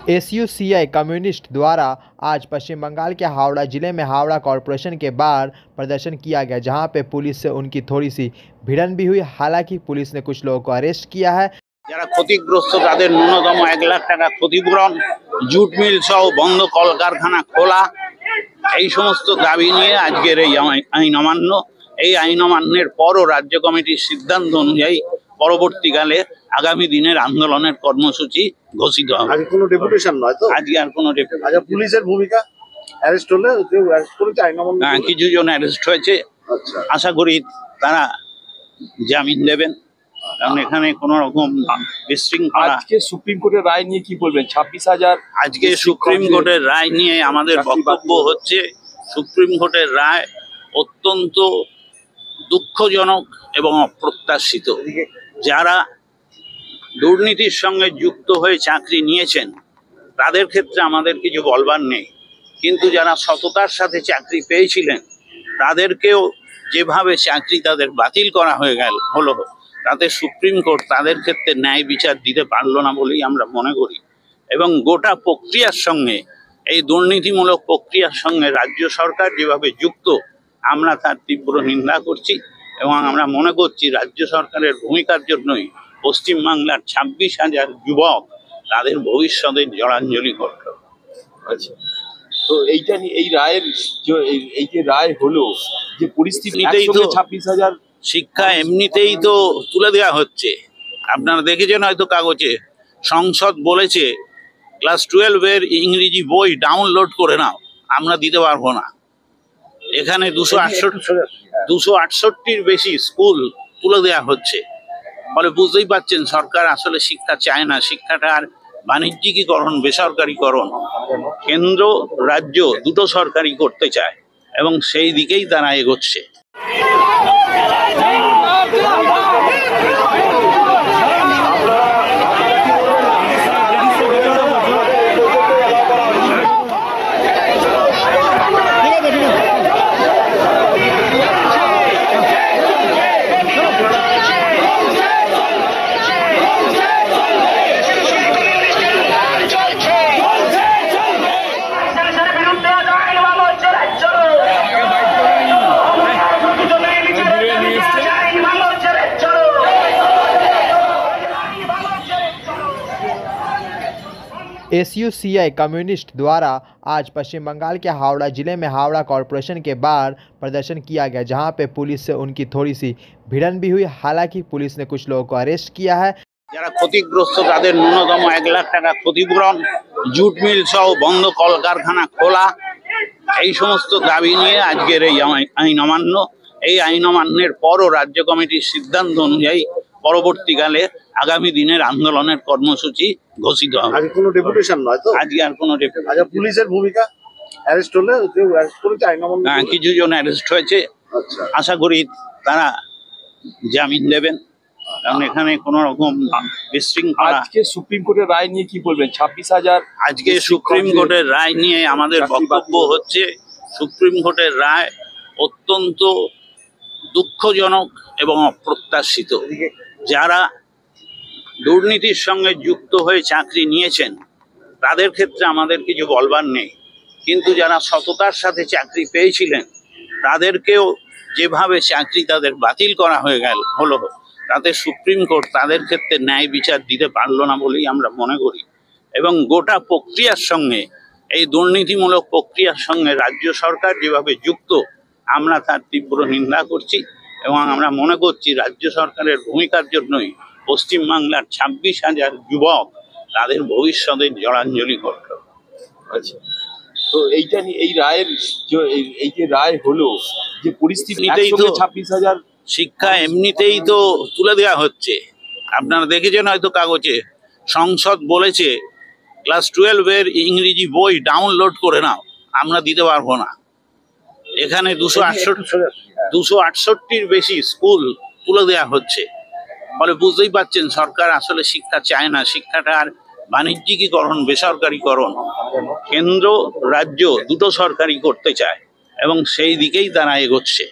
SUCI communist द्वारा आज पश्चिम बंगाल के हावड़ा जिले में हावड़ा कॉरपोरेशन के बाहर प्रदर्शन किया गया, जहां पे पुलिस से उनकी थोड़ी सी भिड़न भी हुई। हालांकि पुलिस ने कुछ लोगों को अरेस्ट किया है। যারা ক্ষতিগ্রস্ত তাদের ন্যূনতম 1 লাখ টাকা ক্ষতিপূরণ, জুট মিল সহ বন্ধ কলকারখানা খোলা, এই সমস্ত দাবি নিয়ে আজকের এই আইন অমান্য। এই আইন অমান্যের পরও রাজ্য কমিটির সিদ্ধান্ত অনুযায়ী পরবর্তীকালে আগামী দিনের আন্দোলনের কর্মসূচি ঘোষিত হবে। আজকে কোনো ডেপুটেশন নয় তো? আজকে আর কোনো ডেপুটেশন। আচ্ছা, পুলিশের ভূমিকা অ্যারেস্ট হলে কেউ অ্যারেস্ট করেছে আইন অমান্য? হ্যাঁ, কিছু জন অ্যারেস্ট হয়েছে। আচ্ছা, আশা করি তারা জামিন দেবেন, কারণ এখানে কোনো রকম বিশৃঙ্খলা। আজকে সুপ্রিম কোর্টের রায় নিয়ে কি বলবেন? 26,000 আজকে সুপ্রিম কোর্টের রায় নিয়ে আমাদের বক্তব্য হচ্ছে, সুপ্রিম কোর্টের রায় অত্যন্ত দুঃখজনক এবং অপ্রত্যাশিত। যারা দুর্নীতির সঙ্গে যুক্ত হয়ে চাকরি নিয়েছেন তাদের ক্ষেত্রে আমাদের কিছু বলবার নেই, কিন্তু যারা সততার সাথে চাকরি পেয়েছিলেন তাদেরকেও যেভাবে চাকরি তাদের বাতিল করা হলো, তাতে সুপ্রিম কোর্ট তাদের ক্ষেত্রে ন্যায় বিচার দিতে পারলো না বলেই আমরা মনে করি। এবং গোটা প্রক্রিয়ার সঙ্গে, এই দুর্নীতিমূলক প্রক্রিয়ার সঙ্গে রাজ্য সরকার যেভাবে যুক্ত, আমরা তার তীব্র নিন্দা করছি এবং আমরা মনে করছি রাজ্য সরকারের ভূমিকার জন্যই পশ্চিমবাংলার 26,000 যুবক তাদের ভবিষ্যতের জলাঞ্জলি করল। আচ্ছা, তো এইটা নিয়ে এই রায়ের এই যে রায় হলো, যে পরিস্থিতি 26,000 শিক্ষা এমনিতেই তো তুলে দেওয়া হচ্ছে। আপনারা দেখেছেন হয়তো কাগজে, সংসদ বলেছে ক্লাস 12-এর ইংরেজি বই ডাউনলোড করে নাও, আমরা দিতে পারবো না। এখানে 268-টির বেশি স্কুল তুলে দেওয়া হচ্ছে। ফলে বুঝতেই পারছেন সরকার আসলে শিক্ষা চায় না, শিক্ষাটার বাণিজ্যিকীকরণ, বেসরকারীকরণ কেন্দ্র রাজ্য দুটো সরকারি করতে চায় এবং সেই দিকেই তারা এগোচ্ছে। एसयूसीआई कम्युनिस्ट द्वारा आज पश्चिम बंगाल के हावड़ा जिले में हावड़ा कॉरपोरेशन के बाहर प्रदर्शन किया गया, जहां पे पुलिस से उनकी थोड़ी सी भिड़न भी हुई। हालांकि पुलिस ने कुछ लोगों को अरेस्ट किया है। যারা ক্ষতিগ্রস্ত তাদের ন্যূনতম 1 লাখ টাকা ক্ষতিপূরণ, জুট মিল সহ বন্ধ কলকারখানা খোলা, এই সমস্ত দাবি নিয়ে আজকের এই আইন অমান্য। এই আইন অমান্যের পরও রাজ্য কমিটির সিদ্ধান্ত অনুযায়ী পরবর্তীকালে আগামী দিনের আন্দোলনের কর্মসূচি ঘোষিত হবে। আজকে কোনো ডেপুটেশন নয় তো? আজকে আর কোনো ডেপুটেশন। আচ্ছা, পুলিশের ভূমিকা অ্যারেস্ট হলে কেউ অ্যারেস্ট করেছে আইন অমান্য? হ্যাঁ, কিছু জন অ্যারেস্ট হয়েছে। আচ্ছা, আশা করি তারা জামিন দেবেন, কারণ এখানে কোনো রকম বিশৃঙ্খলা। আজকে সুপ্রিম কোর্টের রায় নিয়ে কি বলবেন? 26,000 আজকে সুপ্রিম কোর্টের রায় নিয়ে আমাদের বক্তব্য হচ্ছে, সুপ্রিম কোর্টের রায় অত্যন্ত দুঃখজনক এবং অপ্রত্যাশিত। যারা দুর্নীতির সঙ্গে যুক্ত হয়ে চাকরি নিয়েছেন তাদের ক্ষেত্রে আমাদের কিছু বলবার নেই, কিন্তু যারা সততার সাথে চাকরি পেয়েছিলেন তাদেরকেও যেভাবে চাকরি তাদের বাতিল করা হলো, তাতে সুপ্রিম কোর্ট তাদের ক্ষেত্রে ন্যায় বিচার দিতে পারলো না বলেই আমরা মনে করি। এবং গোটা প্রক্রিয়ার সঙ্গে, এই দুর্নীতিমূলক প্রক্রিয়ার সঙ্গে রাজ্য সরকার যেভাবে যুক্ত, আমরা তার তীব্র নিন্দা করছি এবং আমরা মনে করছি রাজ্য সরকারের ভূমিকার জন্যই পশ্চিমবাংলার 26,000 যুবক তাদের ভবিষ্যতের জলাঞ্জলি করল। আচ্ছা, তো এইটা নিয়ে এই রায়ের এই যে রায় হলো, যে পরিস্থিতি 26,000 শিক্ষা এমনিতেই তো তুলে দেওয়া হচ্ছে। আপনারা দেখেছেন হয়তো কাগজে, সংসদ বলেছে ক্লাস 12-এর ইংরেজি বই ডাউনলোড করে নাও, আমরা দিতে পারবো না। এখানে 268-টির বেশি স্কুল তুলে দেওয়া হচ্ছে। ফলে বুঝতেই পারছেন সরকার আসলে শিক্ষা চায় না, শিক্ষাটার বাণিজ্যিকীকরণ, বেসরকারীকরণ কেন্দ্র রাজ্য দুটো সরকারি করতে চায় এবং সেই দিকেই তারা এগোচ্ছে।